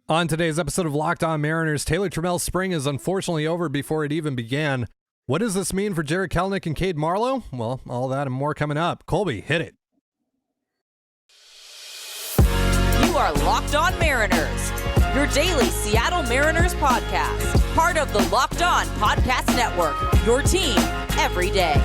On today's episode of Locked On Mariners, Taylor Trammell's spring is unfortunately over before it even began. What does this mean for Jarred Kelenic and Cade Marlowe? Well, all that and more coming up. Colby, hit it. You are Locked On Mariners, your daily Seattle Mariners podcast. Part of the Locked On Podcast Network, your team every day.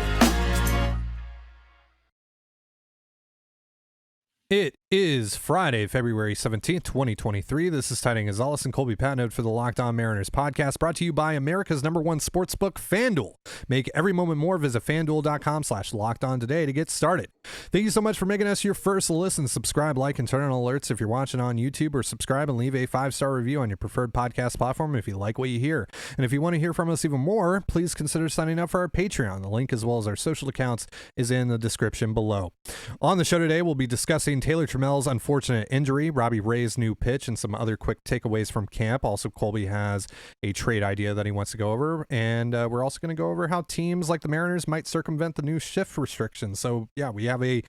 It is Friday, February 17th, 2023. This is Trident and Colby Patnode for the Locked On Mariners podcast, brought to you by America's #1 sportsbook, FanDuel. Make every moment more. Visit FanDuel.com/LockedOn today to get started. Thank you so much for making us your first listen. Subscribe, like, and turn on alerts if you're watching on YouTube, or subscribe and leave a 5-star review on your preferred podcast platform if you like what you hear. And if you want to hear from us even more, please consider signing up for our Patreon. The link, as well as our social accounts, is in the description below. On the show today, we'll be discussing Taylor Trammell's unfortunate injury, Robbie Ray's new pitch, and some other quick takeaways from camp. Also, Colby has a trade idea that he wants to go over, and we're also going to go over how teams like the Mariners might circumvent the new shift restrictions. So yeah, we have a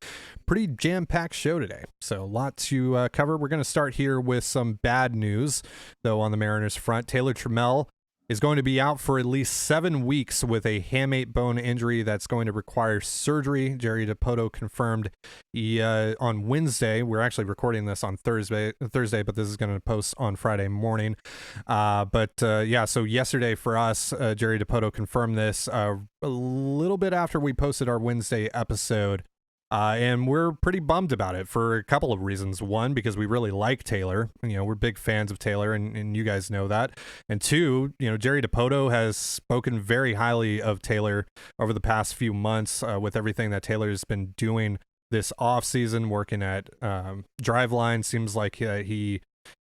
pretty jam-packed show today, so a lot to cover. We're going to start here with some bad news, though, on the Mariners front. Taylor Trammell is going to be out for at least 7 weeks with a hamate bone injury that's going to require surgery. Jerry DiPoto confirmed on Wednesday. We're actually recording this on Thursday, but this is going to post on Friday morning. So yesterday for us, Jerry DiPoto confirmed this a little bit after we posted our Wednesday episode. And we're pretty bummed about it for a couple of reasons. One, because we really like Taylor. We're big fans of Taylor, and you guys know that. And two, Jerry DiPoto has spoken very highly of Taylor over the past few months with everything that Taylor's been doing this offseason, working at Driveline. Seems like he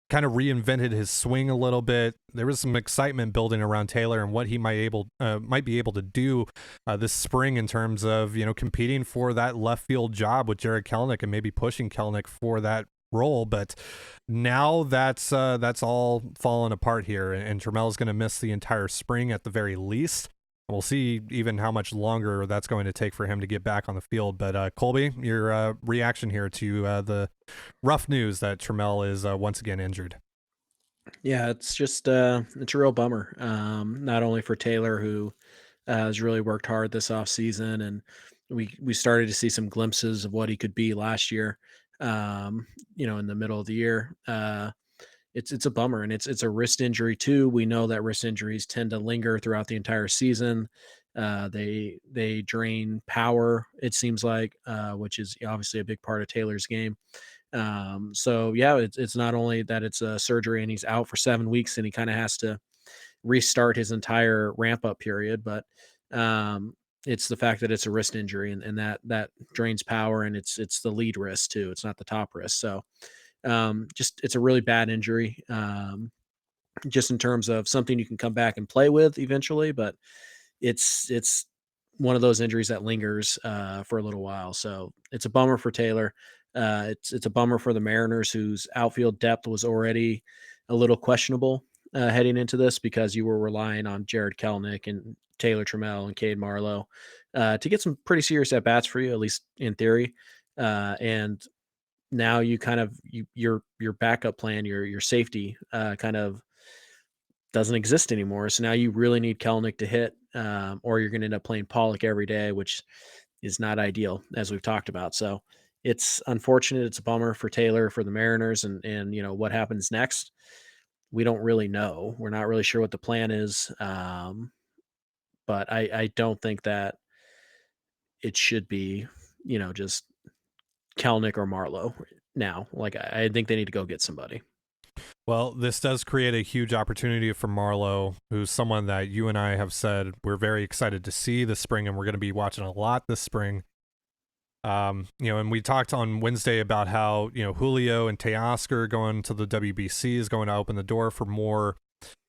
kind of reinvented his swing a little bit. There was some excitement building around Taylor and what he might be able to do this spring in terms of competing for that left field job with Jarred Kelenic and maybe pushing Kelenic for that role. But now that's all fallen apart here, and Trammell's going to miss the entire spring at the very least. We'll see even how much longer that's going to take for him to get back on the field. But Colby, your reaction here to the rough news that Trammell is once again injured. Yeah, it's just it's a real bummer. Not only for Taylor, who has really worked hard this offseason, and we started to see some glimpses of what he could be last year. In the middle of the year. It's a bummer, and it's a wrist injury too. We know that wrist injuries tend to linger throughout the entire season. They drain power, it seems like, which is obviously a big part of Taylor's game. It's not only that it's a surgery and he's out for 7 weeks and he kind of has to restart his entire ramp up period, but it's the fact that it's a wrist injury, and that drains power, and it's the lead wrist too. It's not the top wrist. So it's a really bad injury, just in terms of something you can come back and play with eventually, but it's one of those injuries that lingers for a little while. So it's a bummer for Taylor. It's a bummer for the Mariners, whose outfield depth was already a little questionable heading into this, because you were relying on Jarred Kelenic and Taylor Trammell and Cade Marlowe to get some pretty serious at bats for you, at least in theory. And now you kind of your backup plan, your safety kind of doesn't exist anymore. So now you really need Kelenic to hit, or you're going to end up playing Pollock every day, which is not ideal, as we've talked about. So it's unfortunate. It's a bummer for Taylor, for the Mariners, and what happens next, we don't really know. We're not really sure what the plan is. But I don't think that it should be, just Kelenic or Marlowe now. Like, I think they need to go get somebody. Well, this does create a huge opportunity for Marlowe, who's someone that you and I have said we're very excited to see this spring, and we're going to be watching a lot this spring. And we talked on Wednesday about how, Julio and Teoscar going to the WBC is going to open the door for more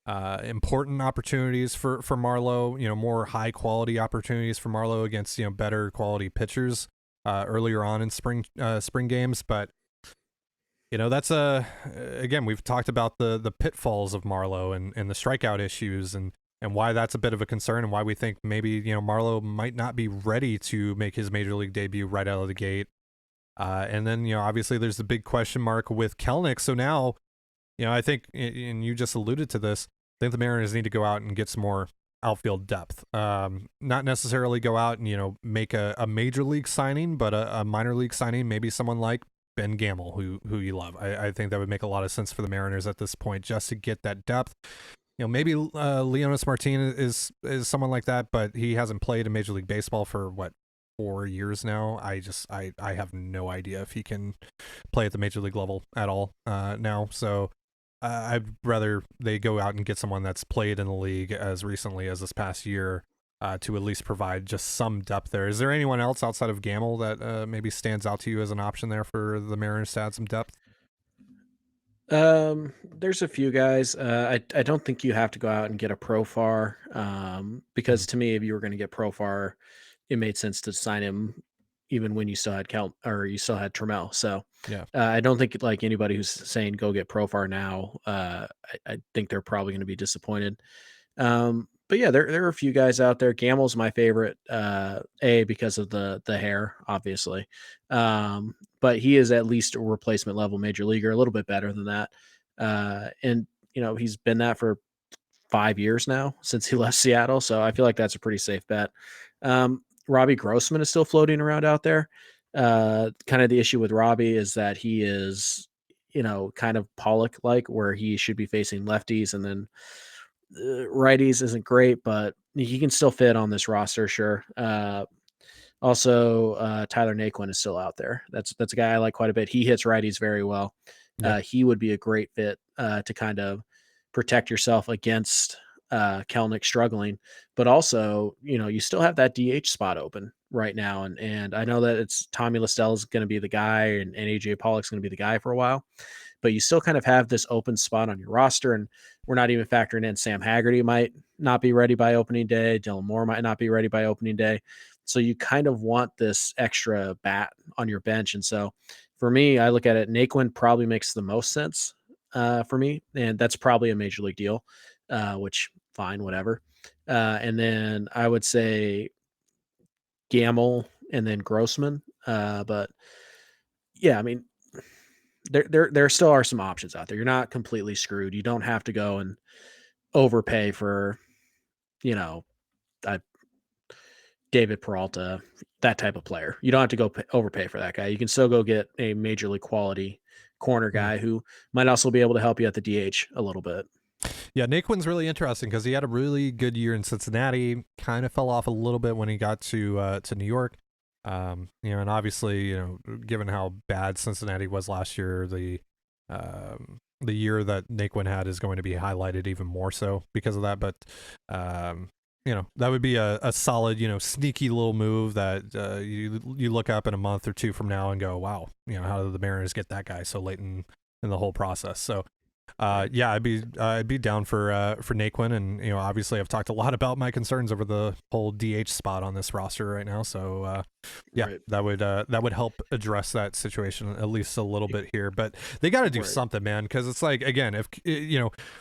important opportunities for Marlowe, more high quality opportunities for Marlowe against, better quality pitchers earlier on in spring games. But that's again, we've talked about the pitfalls of Marlowe and the strikeout issues, and why that's a bit of a concern, and why we think maybe Marlowe might not be ready to make his major league debut right out of the gate. And then obviously there's the big question mark with Kelenic. So now I think, and you just alluded to this, I think the Mariners need to go out and get some more outfield depth. Not necessarily go out and, make a major league signing, but a minor league signing, maybe someone like Ben Gamel, who you love. I think that would make a lot of sense for the Mariners at this point, just to get that depth. Maybe Leonis Martin is someone like that, but he hasn't played in Major League Baseball for 4 years now. I have no idea if he can play at the major league level at all now. So I'd rather they go out and get someone that's played in the league as recently as this past year to at least provide just some depth there. Is there anyone else outside of Gamel that maybe stands out to you as an option there for the Mariners to add some depth? There's a few guys. I don't think you have to go out and get a Profar. Because to me, if you were going to get Profar, it made sense to sign him even when you still had you still had Trammell. So Yeah. I don't think like anybody who's saying go get Profar now. I think they're probably going to be disappointed. But yeah, there are a few guys out there. Gamel's my favorite, because of the hair, obviously. But he is at least a replacement level major leaguer, a little bit better than that. And he's been that for 5 years now since he left Seattle, so I feel like that's a pretty safe bet. Robbie Grossman is still floating around out there. Kind of the issue with Robbie is that he is, kind of Pollock like, where he should be facing lefties, and then righties isn't great, but he can still fit on this roster, sure. Also, Tyler Naquin is still out there. That's a guy I like quite a bit. He hits righties very well. Yep. He would be a great fit to kind of protect yourself against Kelnick struggling, but also, you still have that DH spot open right now. And I know that it's Tommy Listell is going to be the guy, and AJ Pollock's going to be the guy for a while, but you still kind of have this open spot on your roster. And we're not even factoring in Sam Haggerty might not be ready by opening day. Dylan Moore might not be ready by opening day. So you kind of want this extra bat on your bench. And so for me, I look at it, Naquin probably makes the most sense for me. And that's probably a major league deal, which fine, whatever. And then I would say Gamel and then Grossman. But yeah, I mean, there still are some options out there. You're not completely screwed. You don't have to go and overpay for, David Peralta, that type of player. You don't have to go overpay for that guy. You can still go get a major league quality corner guy who might also be able to help you at the DH a little bit. Yeah, Naquin's really interesting because he had a really good year in Cincinnati. Kind of fell off a little bit when he got to New York. And obviously, given how bad Cincinnati was last year, the year that Naquin had is going to be highlighted even more so because of that. But that would be a solid, sneaky little move that you look up in a month or two from now and go, wow, how did the Mariners get that guy so late in the whole process? So. Yeah, I'd be down for Naquin, and obviously I've talked a lot about my concerns over the whole DH spot on this roster right now. So yeah, Right. that would help address that situation at least a little bit here. But they got to do something, man, because it's like, again, if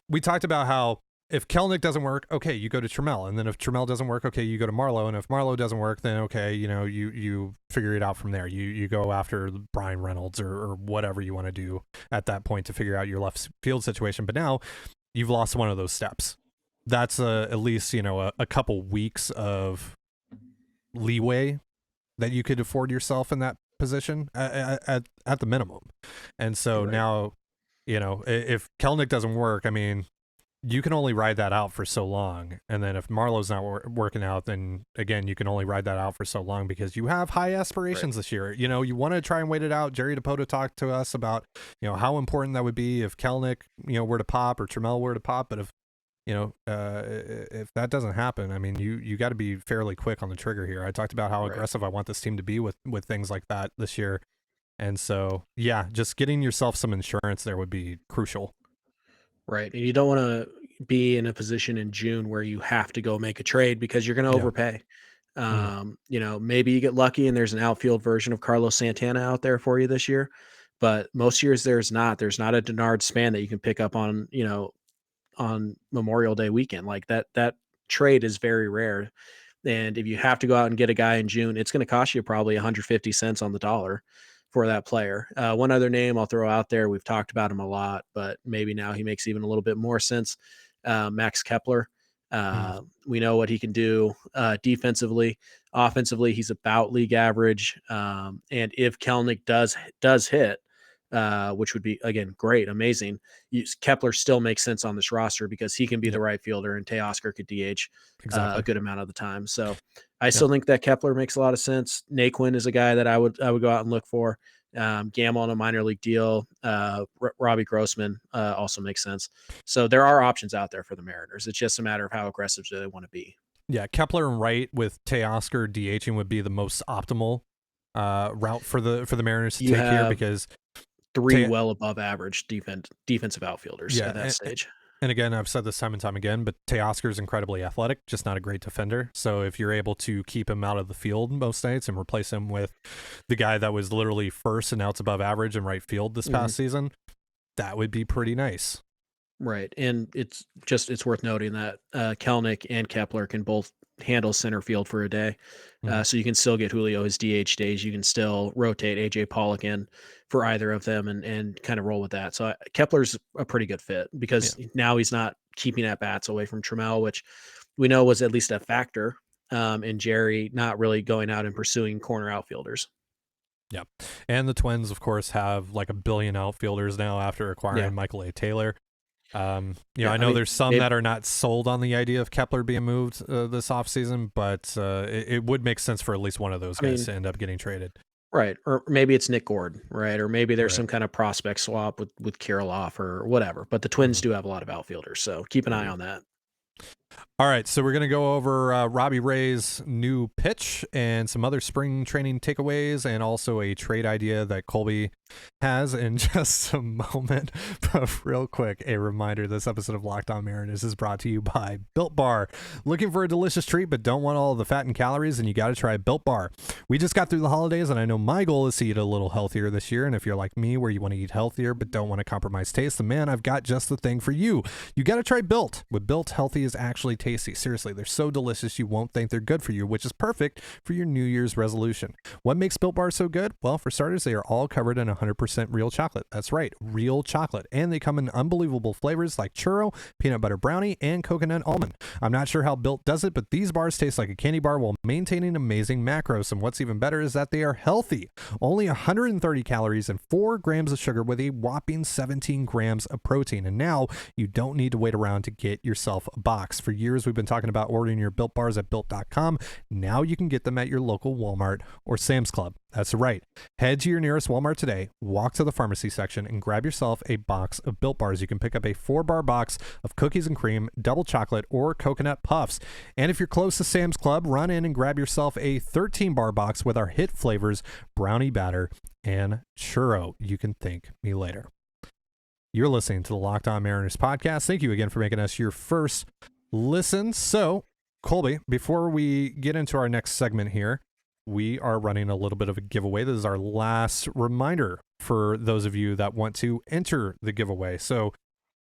we talked about how if Kelnick doesn't work, okay, you go to Trammell, and then if Trammell doesn't work, okay, you go to Marlowe, and if Marlowe doesn't work, then okay, you figure it out from there. You go after Brian Reynolds or whatever you want to do at that point to figure out your left field situation. But now you've lost one of those steps. That's at least a couple weeks of leeway that you could afford yourself in that position at the minimum. And so now, if Kelnick doesn't work, I mean, you can only ride that out for so long. And then if Marlowe's not working out, then again, you can only ride that out for so long because you have high aspirations this year. You want to try and wait it out. Jerry DePoto talked to us about, how important that would be if Kelnick, were to pop or Trammell were to pop. But if that doesn't happen, I mean, you got to be fairly quick on the trigger here. I talked about how aggressive I want this team to be with things like that this year. And so, yeah, just getting yourself some insurance there would be crucial. Right. And you don't want to be in a position in June where you have to go make a trade because you're going to overpay. Maybe you get lucky and there's an outfield version of Carlos Santana out there for you this year, but most years there's not a Denard Span that you can pick up on Memorial Day weekend. Like that trade is very rare. And if you have to go out and get a guy in June, it's going to cost you probably 150 cents on the dollar for that player. One other name I'll throw out there, we've talked about him a lot, but maybe now he makes even a little bit more sense. Max Kepler. We know what he can do defensively. Offensively, he's about league average. And if Kelnick does hit, which would be, again, great, amazing, Kepler still makes sense on this roster because he can be the right fielder and Teoscar could DH Exactly. a good amount of the time. So I still think that Kepler makes a lot of sense. Naquin is a guy that I would go out and look for. Gamble on a minor league deal. Robbie Grossman also makes sense. So there are options out there for the Mariners. It's just a matter of how aggressive do they want to be. Yeah, Kepler and Wright with Teoscar DHing would be the most optimal route for the Mariners to take here, because three well above average defensive outfielders at that stage. And again, I've said this time and time again, but Teoscar is incredibly athletic, just not a great defender. So if you're able to keep him out of the field most nights and replace him with the guy that was literally first and outs above average in right field this past season, that would be pretty nice. Right. And it's worth noting that Kelnick and Kepler can both handle center field for a day. So you can still get Julio his DH days. You can still rotate AJ Pollock in for either of them and kind of roll with that. So Kepler's a pretty good fit because now he's not keeping at bats away from Trammell, which we know was at least a factor in Jerry not really going out and pursuing corner outfielders. Yeah. And the Twins, of course, have like a billion outfielders now after acquiring Michael A. Taylor. I know there's some that are not sold on the idea of Kepler being moved this offseason, but it would make sense for at least one of those guys to end up getting traded. Right. Or maybe it's Nick Gordon, right? Or maybe there's some kind of prospect swap with Kirilloff or whatever. But the Twins do have a lot of outfielders, so keep an eye on that. All right, so we're going to go over Robbie Ray's new pitch and some other spring training takeaways, and also a trade idea that Colby has in just a moment. But real quick, a reminder, this episode of Locked On Mariners is brought to you by Built Bar. Looking for a delicious treat but don't want all the fat and calories, and you got to try Built Bar. We just got through the holidays, and I know my goal is to eat a little healthier this year, and if you're like me, where you want to eat healthier but don't want to compromise taste, then man, I've got just the thing for you. You got to try Built. With Built, healthy is actually tasty. Seriously, they're so delicious you won't think they're good for you, which is perfect for your New Year's resolution. What makes Built Bar so good? Well, for starters, they are all covered in 100% real chocolate. That's right, real chocolate. And they come in unbelievable flavors like churro, peanut butter brownie, and coconut almond. I'm not sure how Built does it, but these bars taste like a candy bar while maintaining amazing macros. And what's even better is that they are healthy. Only 130 calories and 4 grams of sugar with a whopping 17 grams of protein. And now you don't need to wait around to get yourself a box. For years, we've been talking about ordering your Built Bars at Built.com. Now you can get them at your local Walmart or Sam's Club. That's right. Head to your nearest Walmart today, walk to the pharmacy section, and grab yourself a box of Built Bars. You can pick up a 4-bar box of cookies and cream, double chocolate, or coconut puffs. And if you're close to Sam's Club, run in and grab yourself a 13-bar box with our hit flavors, brownie batter and churro. You can thank me later. You're listening to the Locked On Mariners podcast. Thank you again for making us your first listen. So, Colby, before we get into our next segment here, we are running a little bit of a giveaway. This is our last reminder for those of you that want to enter the giveaway. So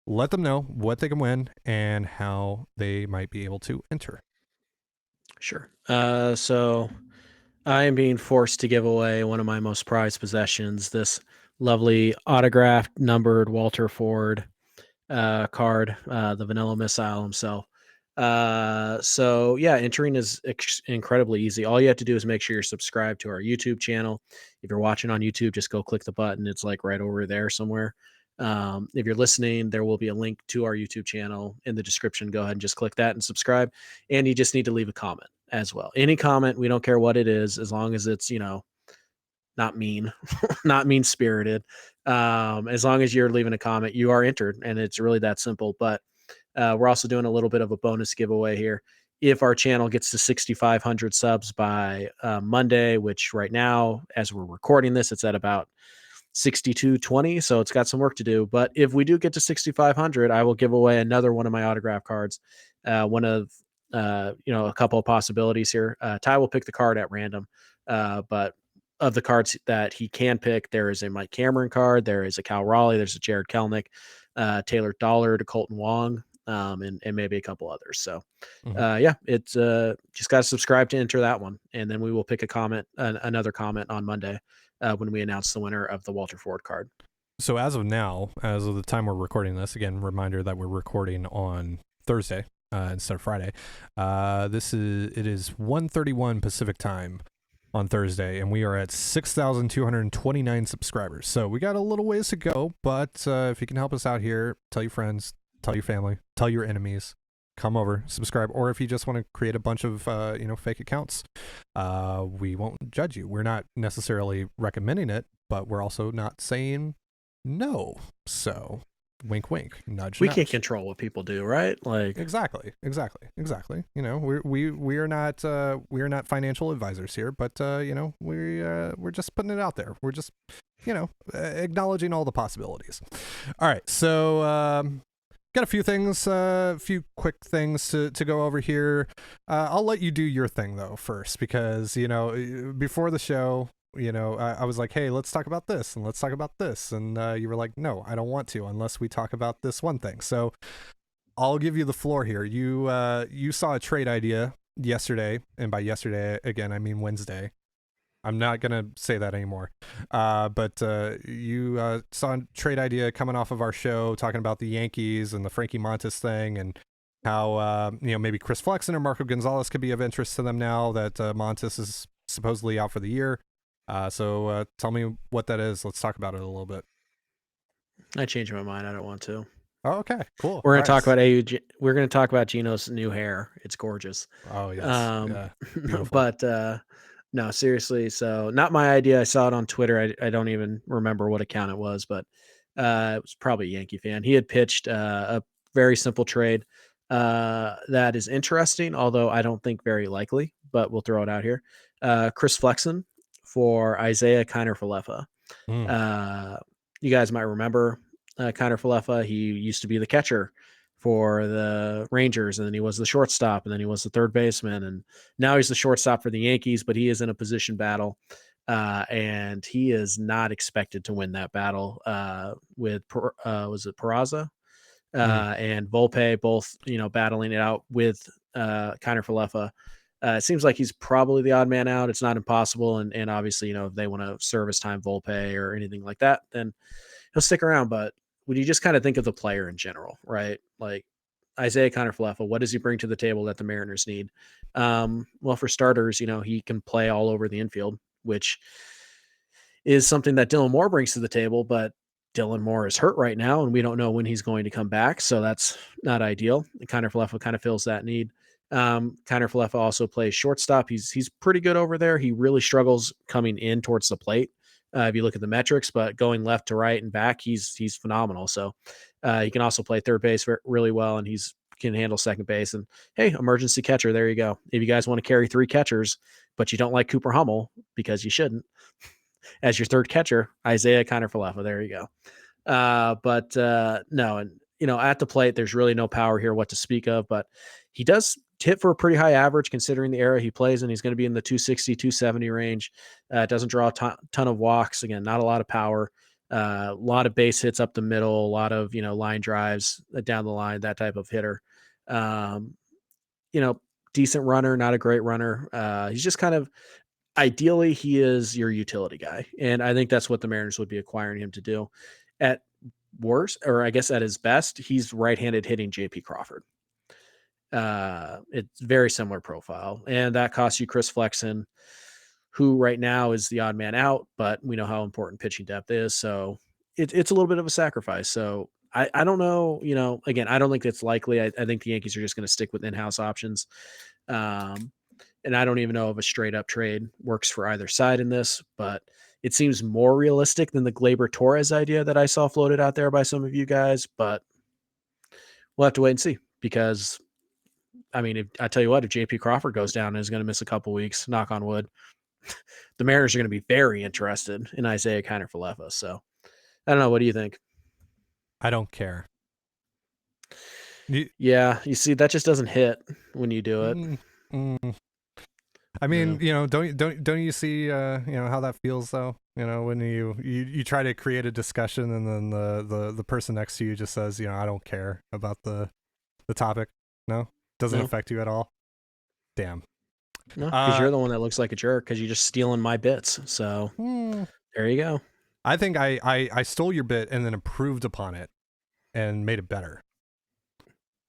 let them know what they can win and how they might be able to enter. Sure. So I am being forced to give away one of my most prized possessions, this lovely autographed, numbered Walter Ford card, the Vanilla Missile himself. So yeah, entering is incredibly easy. All you have to do is make sure you're subscribed to our YouTube channel. If you're watching on YouTube, just go click the button. It's like right over there somewhere. If you're listening, there will be a link to our YouTube channel in the description. Go ahead and just click that and subscribe. And you just need to leave a comment as well. Any comment, we don't care what it is, as long as it's, not mean, not mean spirited. As long as you're leaving a comment, you are entered, and it's really that simple. But we're also doing a little bit of a bonus giveaway here. If our channel gets to 6,500 subs by Monday, which right now, as we're recording this, it's at about 6,220. So it's got some work to do. But if we do get to 6,500, I will give away another one of my autograph cards. One of, a couple of possibilities here. Ty will pick the card at random. But of the cards that he can pick, there is a Mike Cameron card. There is a Cal Raleigh. There's a Jared Kelnick, Taylor Dollard, a Colton Wong, and maybe a couple others. So, it's just got to subscribe to enter that one, and then we will pick a comment, another comment on Monday when we announce the winner of the Walter Ford card. So as of now, as of the time we're recording this, again, reminder that we're recording on Thursday instead of Friday. It is 1:31 Pacific time on Thursday, and we are at 6,229 subscribers. So we got a little ways to go, but if you can help us out here, tell your friends, tell your family, tell your enemies, come over, subscribe, or if you just want to create a bunch of fake accounts, we won't judge you. We're not necessarily recommending it, but we're also not saying no. So wink wink, nudge We nudge. can't control what people do, right? Like Exactly. We are not financial advisors here, but we're just putting it out there. We're just acknowledging all the possibilities. All right, so got a few quick things to go over here. I'll let you do your thing though first, because before the show, I was like, hey, let's talk about this and let's talk about this, and you were like, no, I don't want to unless we talk about this one thing. So I'll give you the floor here. You saw a trade idea yesterday, and by yesterday again I mean Wednesday. I'm not gonna say that anymore. But you saw a trade idea coming off of our show talking about the Yankees and the Frankie Montas thing, and how maybe Chris Flexen or Marco Gonzalez could be of interest to them now that Montas is supposedly out for the year. So tell me what that is. Let's talk about it a little bit. I changed my mind. I don't want to. Oh, okay, cool. We're going to talk about we're going to talk about Gino's new hair. It's gorgeous. Oh yes, beautiful. But no, seriously. So not my idea. I saw it on Twitter. I don't even remember what account it was, but it was probably a Yankee fan. He had pitched a very simple trade that is interesting, although I don't think very likely, but we'll throw it out here. Chris Flexen for Isaiah Kiner-Falefa. You guys might remember Kiner-Falefa. He used to be the catcher for the Rangers, and then he was the shortstop, and then he was the third baseman, and now he's the shortstop for the Yankees, but he is in a position battle, and he is not expected to win that battle with was it Peraza and Volpe, both battling it out with Kiner-Falefa. It seems like he's probably the odd man out. It's not impossible, and obviously, if they want to service time Volpe or anything like that, then he'll stick around. But when you just kind of think of the player in general, right? Like Isaiah Kiner-Falefa, what does he bring to the table that the Mariners need? Well, for starters, he can play all over the infield, which is something that Dylan Moore brings to the table, but Dylan Moore is hurt right now, and we don't know when he's going to come back, so that's not ideal. Kiner-Falefa kind of fills that need. Kiner-Falefa also plays shortstop. He's pretty good over there. He really struggles coming in towards the plate. If you look at the metrics, but going left to right and back, he's phenomenal. So he can also play third base really well, and can handle second base. And hey, emergency catcher, there you go. If you guys want to carry three catchers, but you don't like Cooper Hummel, because you shouldn't, as your third catcher, Isaiah Kiner-Falefa, there you go. But no, and at the plate, there's really no power here what to speak of, but he does hit for a pretty high average considering the era he plays in. He's going to be in the 260, 270 range. Doesn't draw a ton of walks. Again, not a lot of power. A lot of base hits up the middle, a lot of line drives down the line, that type of hitter. Decent runner, not a great runner. He's just kind of, ideally, he is your utility guy, and I think that's what the Mariners would be acquiring him to do. At worst, or I guess at his best, he's right-handed hitting J.P. Crawford. It's very similar profile, and that costs you Chris Flexen, who right now is the odd man out, but we know how important pitching depth is, so it's a little bit of a sacrifice. So I don't know, again, I don't think it's likely. I think the Yankees are just going to stick with in-house options. And I don't even know if a straight up trade works for either side in this, but it seems more realistic than the Gleyber Torres idea that I saw floated out there by some of you guys, but we'll have to wait and see, because I mean, I tell you what, if JP Crawford goes down and is going to miss a couple weeks, knock on wood, the Mariners are going to be very interested in Isaiah Kiner-Falefa. So I don't know. What do you think? I don't care. Yeah, you see, that just doesn't hit when you do it. I mean, don't you see, how that feels though? When you try to create a discussion and then the person next to you just says, I don't care about the topic. No, doesn't affect you at all. Damn. No, because you're the one that looks like a jerk because you're just stealing my bits. So There you go. I think I stole your bit and then improved upon it and made it better.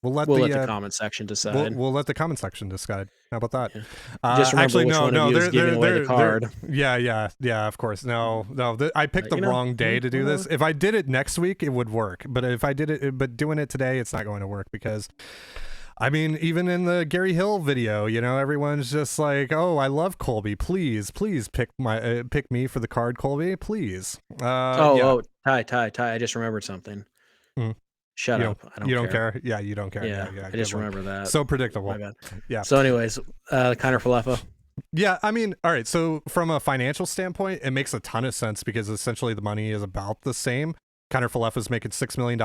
We'll let the comment section decide. We'll let the comment section decide. How about that? Yeah. Just remember actually, which one of you is giving away the card. Yeah. Of course. No. I picked the wrong day to do this. If I did it next week, it would work. But if I did it, but doing it today, it's not going to work because, I mean, even in the Gary Hill video, everyone's just like, "Oh, I love Colby. Please pick me for the card, Colby. Please." Ty. I just remembered something. Shut up. You don't care. Yeah, you don't care. Yeah, I just remember that. So predictable. My bad. Yeah. So anyways, Kiner Falefa. Yeah, I mean, all right. So from a financial standpoint, it makes a ton of sense because essentially the money is about the same. Kiner Falefa's making $6 million.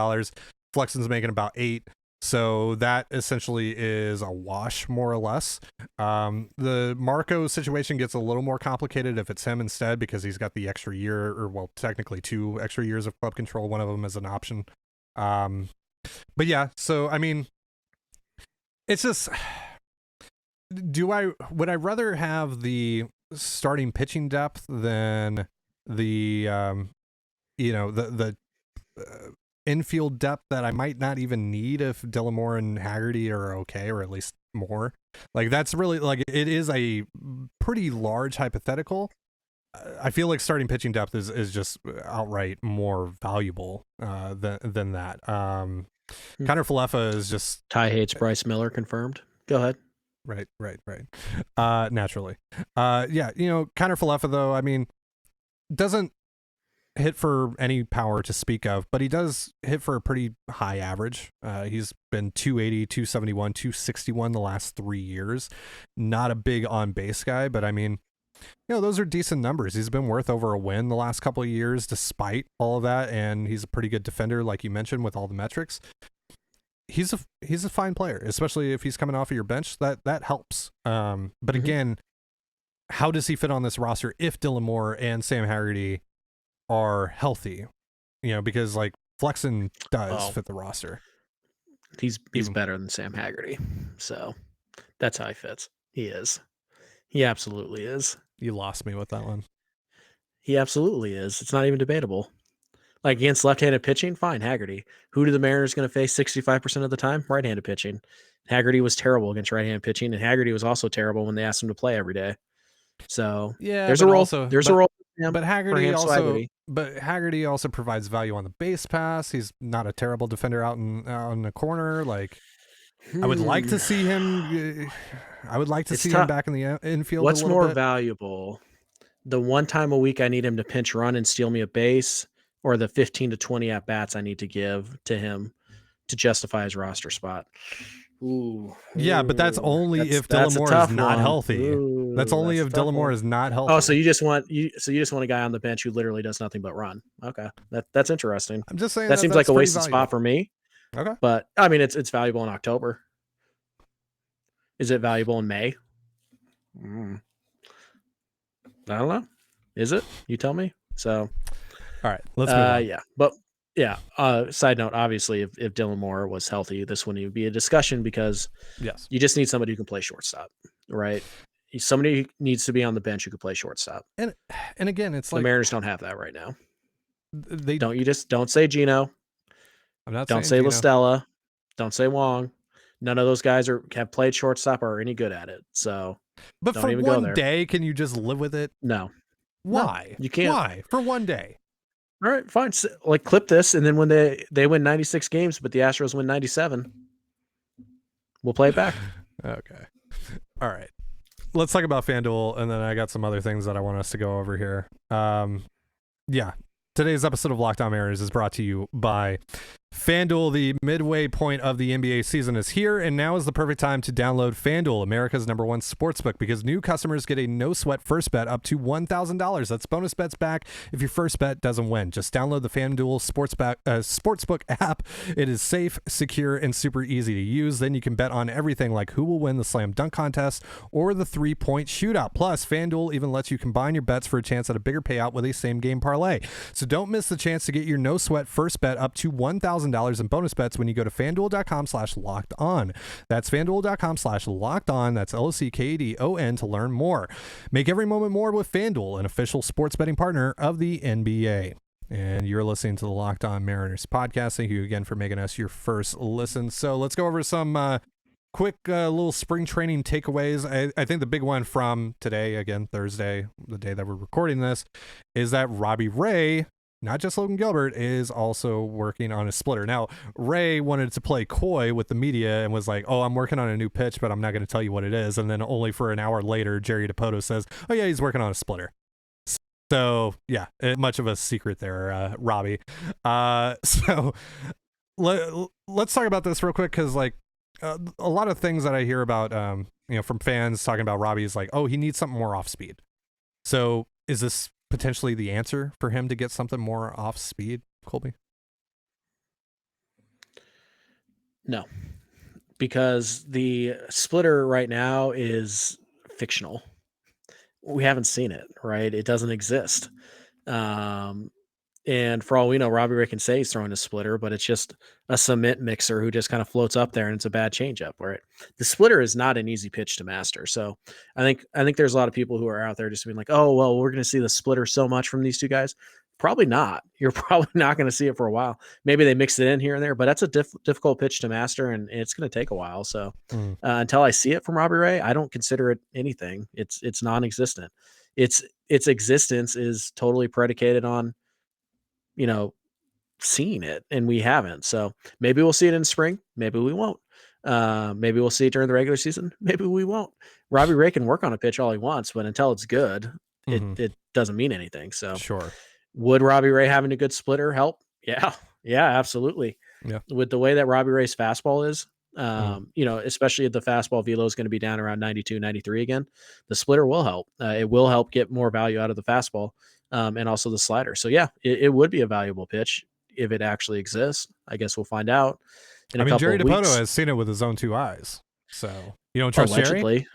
Flexen's making about $8 million. So that essentially is a wash, more or less. The Marco situation gets a little more complicated if it's him instead because he's got the extra year, or well, technically 2 extra years of club control. One of them is an option. But yeah, so I mean, it's just, would I rather have the starting pitching depth than the infield depth that I might not even need if Dillamore and Haggerty are okay, or at least more? Like, that's really, like, it is a pretty large hypothetical. I feel like starting pitching depth is just outright more valuable than that. Kiner Falefa is just... Ty hates Bryce Miller, confirmed. Go ahead. Right. Naturally. Yeah, Kiner Falefa, though, I mean, doesn't hit for any power to speak of, but he does hit for a pretty high average. He's been 280, 271, 261 the last 3 years. Not a big on-base guy, but I mean, those are decent numbers. He's been worth over a win the last couple of years, despite all of that, and he's a pretty good defender, like you mentioned, with all the metrics. He's a fine player, especially if he's coming off of your bench. That helps. But again, how does he fit on this roster if Dillamore and Sam Haggerty are healthy? Because like Flexen does fit the roster. He's better than Sam Haggerty, so that's how he fits. He is. He absolutely is. You lost me with that one. He absolutely is. It's not even debatable. Like, against left-handed pitching, fine, Haggerty. Who do the Mariners going to face 65% of the time? Right-handed pitching. Haggerty was terrible against right-handed pitching, and Haggerty was also terrible when they asked him to play every day. So yeah, there's a role. There's a role. But Haggerty also provides value on the base pass. He's not a terrible defender out in the corner. Like, I would like to see him. I would like to see him back in the infield. What's more valuable? The one time a week I need him to pinch run and steal me a base, or the 15 to 20 at bats I need to give to him to justify his roster spot? Yeah, but that's only if Dillamore is not healthy. That's only if Dillamore is not healthy. Oh, so you just want a guy on the bench who literally does nothing but run. Okay, that's interesting. I'm just saying that seems like a wasted spot for me. Okay, but I mean, it's valuable in October. Is it valuable in May? I don't know. Is it? You tell me. So, all right, let's move on. Yeah, but yeah. Side note: obviously, if Dylan Moore was healthy, this wouldn't even be a discussion because you just need somebody who can play shortstop, right? Somebody needs to be on the bench who can play shortstop. And again, it's like the Mariners don't have that right now. Don't say Gino. I'm not. Don't say La Stella. Don't say Wong. None of those guys have played shortstop or are any good at it. So, but for one day, can you just live with it? No. Why? No, you can't. Why? For one day. All right, fine. Like, clip this, and then when they win 96 games, but the Astros win 97, we'll play it back. Okay. All right. Let's talk about FanDuel, and then I got some other things that I want us to go over here. Yeah. Today's episode of Locked On Mariners is brought to you by FanDuel. The midway point of the NBA season is here, and now is the perfect time to download FanDuel, America's #1 sportsbook, because new customers get a no-sweat first bet up to $1,000. That's bonus bets back if your first bet doesn't win. Just download the FanDuel sportsbook app. It is safe, secure, and super easy to use. Then you can bet on everything like who will win the slam dunk contest or the three-point shootout. Plus, FanDuel even lets you combine your bets for a chance at a bigger payout with a same-game parlay. So don't miss the chance to get your no-sweat first bet up to $1,000 $1,000 in bonus bets when you go to fanduel.com/locked-on. That's fanduel.com/locked-on. That's LOCKEDON to learn more. Make every moment more with FanDuel, an official sports betting partner of the NBA. And you're listening to the Locked On Mariners podcast. Thank you again for making us your first listen. So let's go over some quick little spring training takeaways. I think the big one from today, again, Thursday, the day that we're recording this, is that Robbie Ray, not just Logan Gilbert, is also working on a splitter. Now, Ray wanted to play coy with the media and was like, oh, I'm working on a new pitch, but I'm not going to tell you what it is. And then only for an hour later, Jerry DiPoto says, oh, yeah, he's working on a splitter. So, yeah, much of a secret there, Robbie. So let's talk about this real quick, because, like, a lot of things that I hear about, from fans talking about Robbie is like, oh, he needs something more off speed. So is this potentially the answer for him to get something more off speed, Colby? No, because the splitter right now is fictional. We haven't seen it, right? It doesn't exist. And for all we know, Robbie Ray can say he's throwing a splitter, but it's just a cement mixer who just kind of floats up there, and it's a bad changeup. Right? The splitter is not an easy pitch to master. So I think there's a lot of people who are out there just being like, oh, well, we're going to see the splitter so much from these two guys. Probably not. You're probably not going to see it for a while. Maybe they mix it in here and there, but that's a difficult pitch to master, and it's going to take a while. So until I see it from Robbie Ray, I don't consider it anything. It's non-existent. Its existence is totally predicated on, seeing it, and we haven't. So maybe we'll see it in spring. Maybe we won't. Maybe we'll see it during the regular season. Maybe we won't. Robbie Ray can work on a pitch all he wants, but until it's good, it doesn't mean anything. So sure. Would Robbie Ray having a good splitter help? Yeah, absolutely. Yeah. With the way that Robbie Ray's fastball is, especially if the fastball velo is going to be down around 92, 93 again, the splitter will help. It will help get more value out of the fastball, and also the slider. So yeah, it would be a valuable pitch if it actually exists. I guess we'll find out in a couple Jerry of weeks. DiPoto has seen it with his own two eyes. So you don't trust Jerry?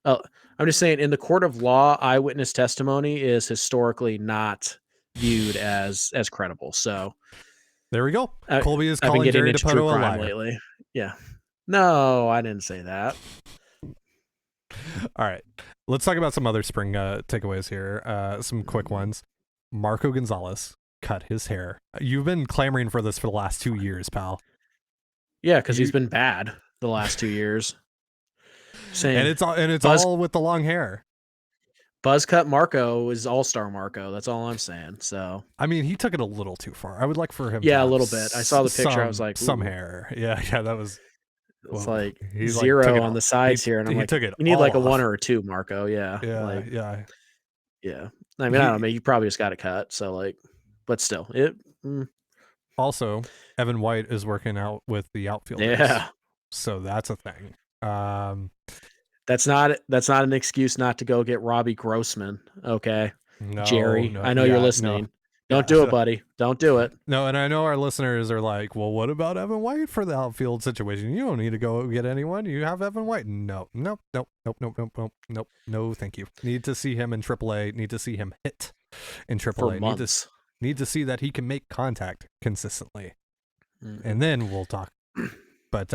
I'm just saying, in the court of law, eyewitness testimony is historically not viewed as credible. So there we go. Colby is I've calling been getting Jerry into DiPoto true a crime liar lately. Yeah. No, I didn't say that. All right. Let's talk about some other spring takeaways here. Some quick ones. Marco Gonzalez cut his hair. You've been clamoring for this for the last 2 years, pal. Yeah, because he's been bad the last 2 years. Saying, and it's all with the long hair. Buzzcut Marco is all-star Marco. That's all I'm saying. So I mean, he took it a little too far. I would like for him. Yeah, a little bit. I saw the picture. I was like, some hair. Yeah, that was. It's like zero on the sides here, and I'm like, took it. You need like off. a 1 or a 2, Marco. Yeah. Yeah. I mean, I don't know. Maybe you probably just got it cut. So but still, Also, Evan White is working out with the outfielders. Yeah. So that's a thing. That's not an excuse not to go get Robbie Grossman. Okay. No, Jerry, I know you're listening. No. Don't do it, buddy. Don't do it. No, and I know our listeners are like, well, what about Evan White for the outfield situation? You don't need to go get anyone. You have Evan White. No, thank you. Need to see him in AAA. Need to see him hit in AAA. For months. Need to see that he can make contact consistently. And then we'll talk. But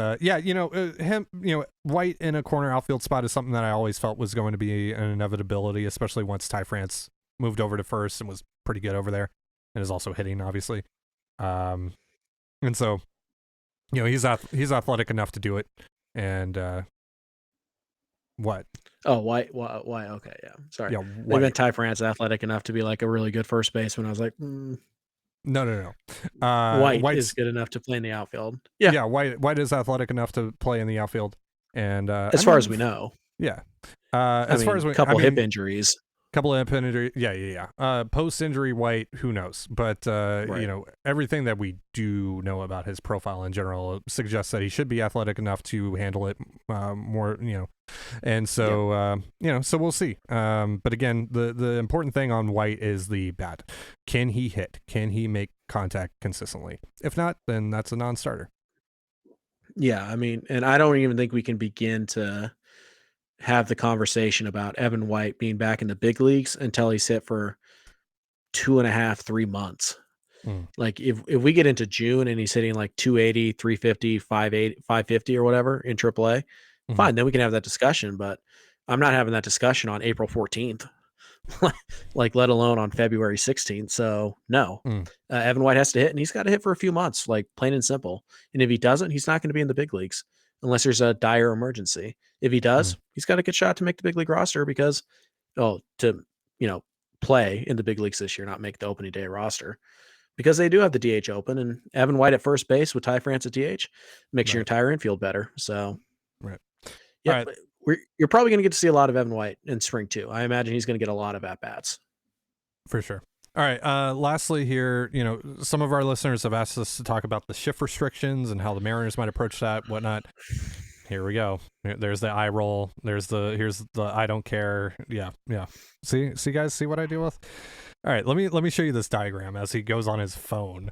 White in a corner outfield spot is something that I always felt was going to be an inevitability, especially once Ty France moved over to first and was pretty good over there, and is also hitting, obviously. And so, he's athletic enough to do it. And what? Oh, White. Okay, yeah. Sorry. Yeah, I meant Ty France athletic enough to be like a really good first baseman. I was like, No. White is good enough to play in the outfield. Yeah. White is athletic enough to play in the outfield, and as far as we know, yeah. As far as we, couple hip injuries, yeah. Post injury White, who knows? But right. Everything that we do know about his profile in general suggests that he should be athletic enough to handle it more. And so so we'll see. But again, the important thing on White is the bat. Can he hit? Can he make contact consistently? If not, then that's a non-starter. Yeah, I mean, and I don't even think we can begin to have the conversation about Evan White being back in the big leagues until he's hit for 2.5, 3 months. Mm. Like if we get into June and he's hitting like 280, 350, 580, 550 or whatever in AAA, Mhm. fine, then we can have that discussion. But I'm not having that discussion on April 14th, like let alone on February 16th. So no, Mm. Evan White has to hit, and he's got to hit for a few months, like plain and simple. And if he doesn't, he's not going to be in the big leagues unless there's a dire emergency. If he does, Mm. he's got a good shot to make the big league roster because, to play in the big leagues this year, not make the opening day roster because they do have the DH open, and Evan White at first base with Ty France at DH makes your Right. entire infield better. So, Right. All yeah, right. you're probably going to get to see a lot of Evan White in spring too. I imagine he's going to get a lot of at bats. For sure. All right. Lastly, here, some of our listeners have asked us to talk about the shift restrictions and how the Mariners might approach that, whatnot. Here we go. There's the eye roll. Here's the I don't care. Yeah. See, guys, see what I deal with. All right, let me show you this diagram as he goes on his phone.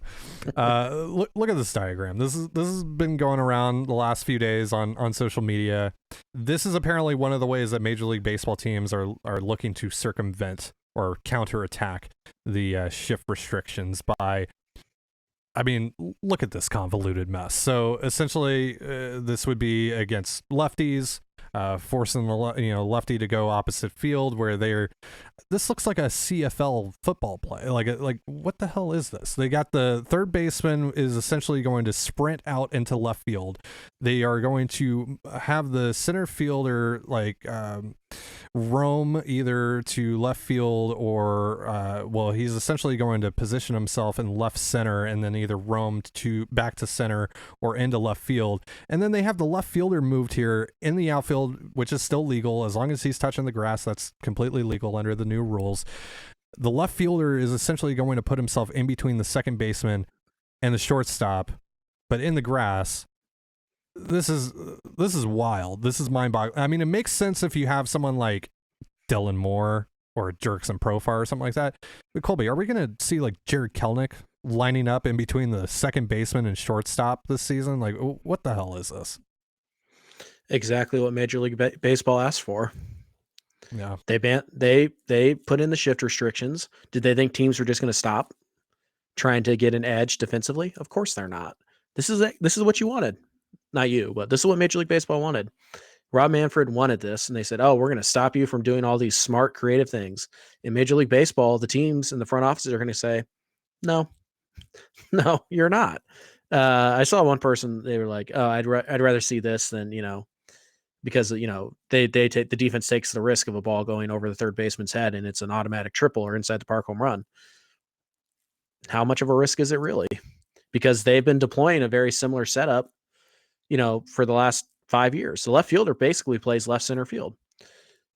Look at this diagram. This has been going around the last few days on social media. This is apparently one of the ways that Major League Baseball teams are looking to circumvent or counterattack the shift restrictions by. I mean, look at this convoluted mess. So essentially, this would be against lefties, forcing the lefty to go opposite field where they're. This looks like a CFL football play. Like what the hell is this? They got the third baseman is essentially going to sprint out into left field. They are going to have the center fielder roam either to left field or he's essentially going to position himself in left center and then either roamed to back to center or into left field. And then they have the left fielder moved here in the outfield, which is still legal as long as he's touching the grass. That's completely legal under the new rules. The left fielder is essentially going to put himself in between the second baseman and the shortstop, but in the grass. This is wild. This is mind-boggling. I mean, it makes sense if you have someone like Dylan Moore or Jerkson Profar or something like that. But Colby, are we going to see like Jared Kelnick lining up in between the second baseman and shortstop this season? Like, what the hell is this? Exactly what Major League Baseball asked for. Yeah, they put in the shift restrictions. Did they think teams were just going to stop trying to get an edge defensively? Of course they're not. This is what you wanted. Not you, but this is what Major League Baseball wanted. Rob Manfred wanted this, and they said, "Oh, we're going to stop you from doing all these smart, creative things." In Major League Baseball, the teams and the front offices are going to say, "No, no, you're not." I saw one person; they were like, "Oh, I'd rather see this than because they take the defense takes the risk of a ball going over the third baseman's head, and it's an automatic triple or inside the park home run." How much of a risk is it really? Because they've been deploying a very similar setup for the last 5 years. The left fielder basically plays left center field,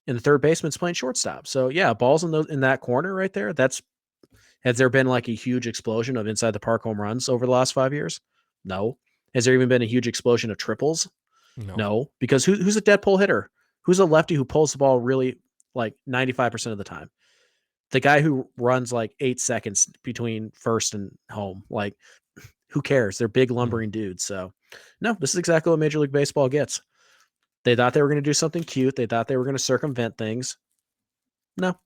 and the third baseman's playing shortstop. So yeah, balls in that corner right there. Has there been like a huge explosion of inside the park home runs over the last 5 years? No. Has there even been a huge explosion of triples? No. Because who's a dead pull hitter? Who's a lefty who pulls the ball really like 95% of the time? The guy who runs like 8 seconds between first and home. Like, who cares? They're big lumbering dudes. So no, this is exactly what Major League Baseball gets. They thought they were going to do something cute. They thought they were going to circumvent things. No,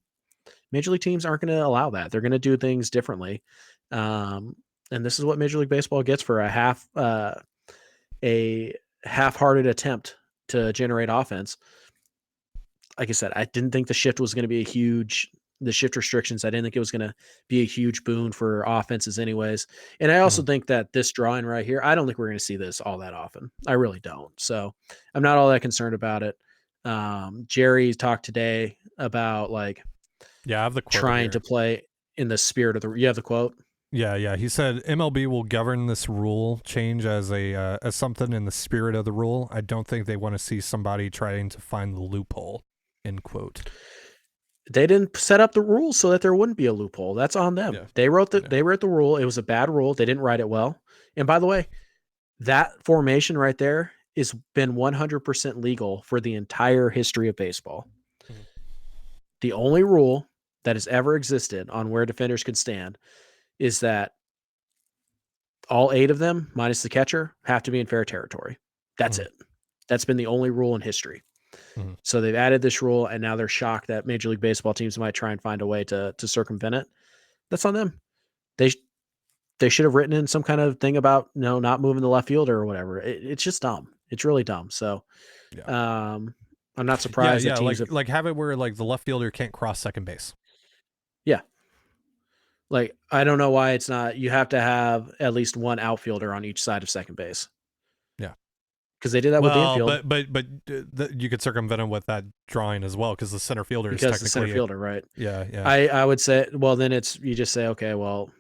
Major League teams aren't going to allow that. They're going to do things differently. And this is what Major League Baseball gets for a half-hearted attempt to generate offense. Like I said, I didn't think the shift was going to be the shift restrictions. I didn't think it was going to be a huge boon for offenses anyways. And I also think that this drawing right here, I don't think we're going to see this all that often. I really don't. So I'm not all that concerned about it. Jerry talked today about I have the quote trying here. To play in the spirit of you have the quote? Yeah. He said MLB will govern this rule change as as something in the spirit of the rule. I don't think they want to see somebody trying to find the loophole. End quote. They didn't set up the rules so that there wouldn't be a loophole. That's on them. Yeah. They wrote the rule. It was a bad rule. They didn't write it well. And by the way, that formation right there has been 100% legal for the entire history of baseball. Mm-hmm. The only rule that has ever existed on where defenders can stand is that all 8 of them, minus the catcher, have to be in fair territory. That's it. That's been the only rule in history. Mm-hmm. So they've added this rule, and now they're shocked that Major League Baseball teams might try and find a way to circumvent it. That's on them. they should have written in some kind of thing about not moving the left fielder or whatever. It's just dumb. It's really dumb. So, Yeah. I'm not surprised that teams like have it where like the left fielder can't cross second base. Yeah. Like, I don't know why it's not. You have to have at least one outfielder on each side of second base. Yeah. Because they did that with the infield. But you could circumvent him with that drawing as well because the center fielder is technically the center fielder, right? Yeah. I would say, well, then you just say, okay, well,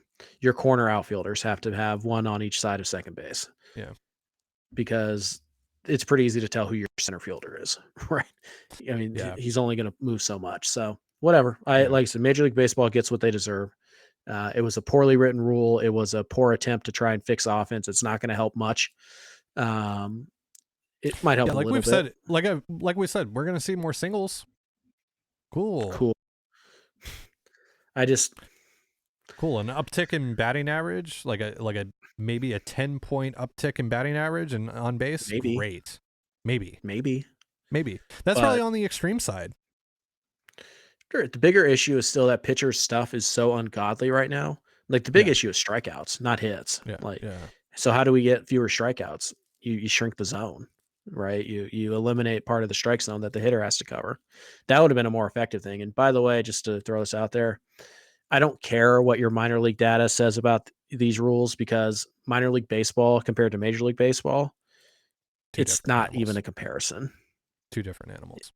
your corner outfielders have to have one on each side of second base. Yeah. Because it's pretty easy to tell who your center fielder is, right? I mean, he's only going to move so much. So whatever. Like I said, Major League Baseball gets what they deserve. It was a poorly written rule. It was a poor attempt to try and fix offense. It's not going to help much. It might help a little bit. Said, like we said, we're going to see more singles. Cool. Cool. An uptick in batting average, like a maybe a 10-point uptick in batting average and on base. Maybe. Great. Maybe. But That's probably on the extreme side. Sure. The bigger issue is still that pitcher stuff is so ungodly right now. Like the big issue is strikeouts, not hits. So how do we get fewer strikeouts? You shrink the zone, right? You eliminate part of the strike zone that the hitter has to cover. That would have been a more effective thing. And by the way, just to throw this out there, I don't care what your minor league data says about these rules because minor league baseball compared to Major League Baseball, it's not even a comparison. Two different animals.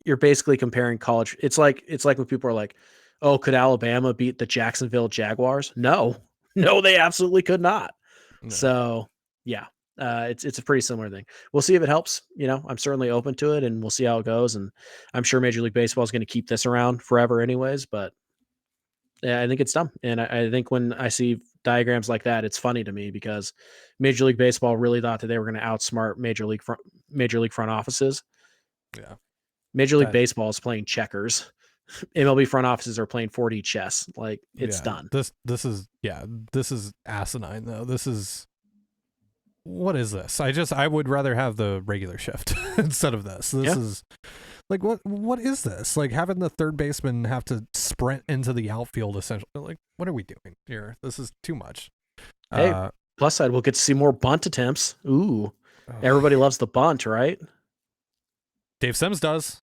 You're basically comparing college. It's like when people are like, "Oh, could Alabama beat the Jacksonville Jaguars?" No, they absolutely could not. No. So yeah, it's a pretty similar thing. We'll see if it helps. I'm certainly open to it, and we'll see how it goes. And I'm sure Major League Baseball is going to keep this around forever, anyways. But yeah, I think it's dumb. And I think when I see diagrams like that, it's funny to me because Major League Baseball really thought that they were going to outsmart Major League front offices. Yeah. Major League Baseball is playing checkers. MLB front offices are playing 4D chess. Like it's done. This is asinine though. What is this? I would rather have the regular shift instead of this. This is like, what is this? Like having the third baseman have to sprint into the outfield essentially. Like, what are we doing here? This is too much. Hey, plus side, we'll get to see more bunt attempts. Ooh, everybody loves the bunt, right? Dave Sims does.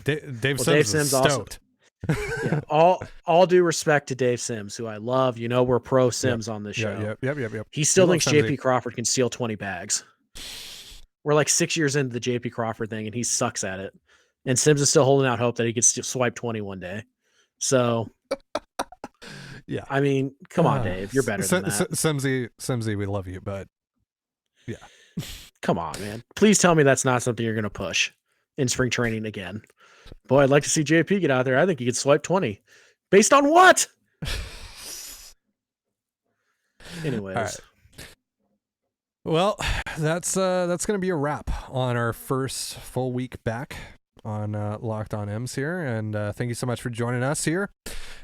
Dave Sims is stoked. All due respect to Dave Sims, who I love. We're pro Sims on this show. Yep. He still thinks JP Crawford can steal 20 bags. We're like 6 years into the JP Crawford thing, and he sucks at it. And Sims is still holding out hope that he could swipe 20 one day. So, yeah. I mean, come on, Dave. You're better than that. Simsy, we love you, but yeah. Come on, man. Please tell me that's not something you're going to push in spring training again. Boy, I'd like to see JP get out there. I think he could swipe 20. Based on what? Anyways. All right. Well, that's going to be a wrap on our first full week back on Locked On M's here. And thank you so much for joining us here.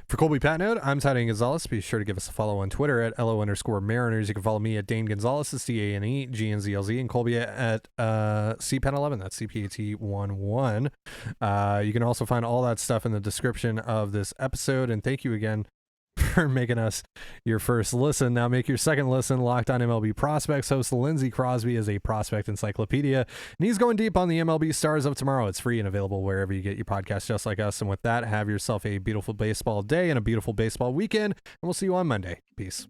For Colby Patnode, I'm Trident Gonzalez. Be sure to give us a follow on Twitter at LO_Mariners. You can follow me at Dane Gonzalez, CANE, GNZLZ, and Colby at CPAT11. That's CPAT11. You can also find all that stuff in the description of this episode. And thank you again for making us your first listen. Now make your second listen. Locked On MLB Prospects host Lindsey Crosby is a prospect encyclopedia, and he's going deep on the MLB stars of tomorrow. It's free and available wherever you get your podcast, just like us. And with that, have yourself a beautiful baseball day and a beautiful baseball weekend, and we'll see you on Monday. Peace.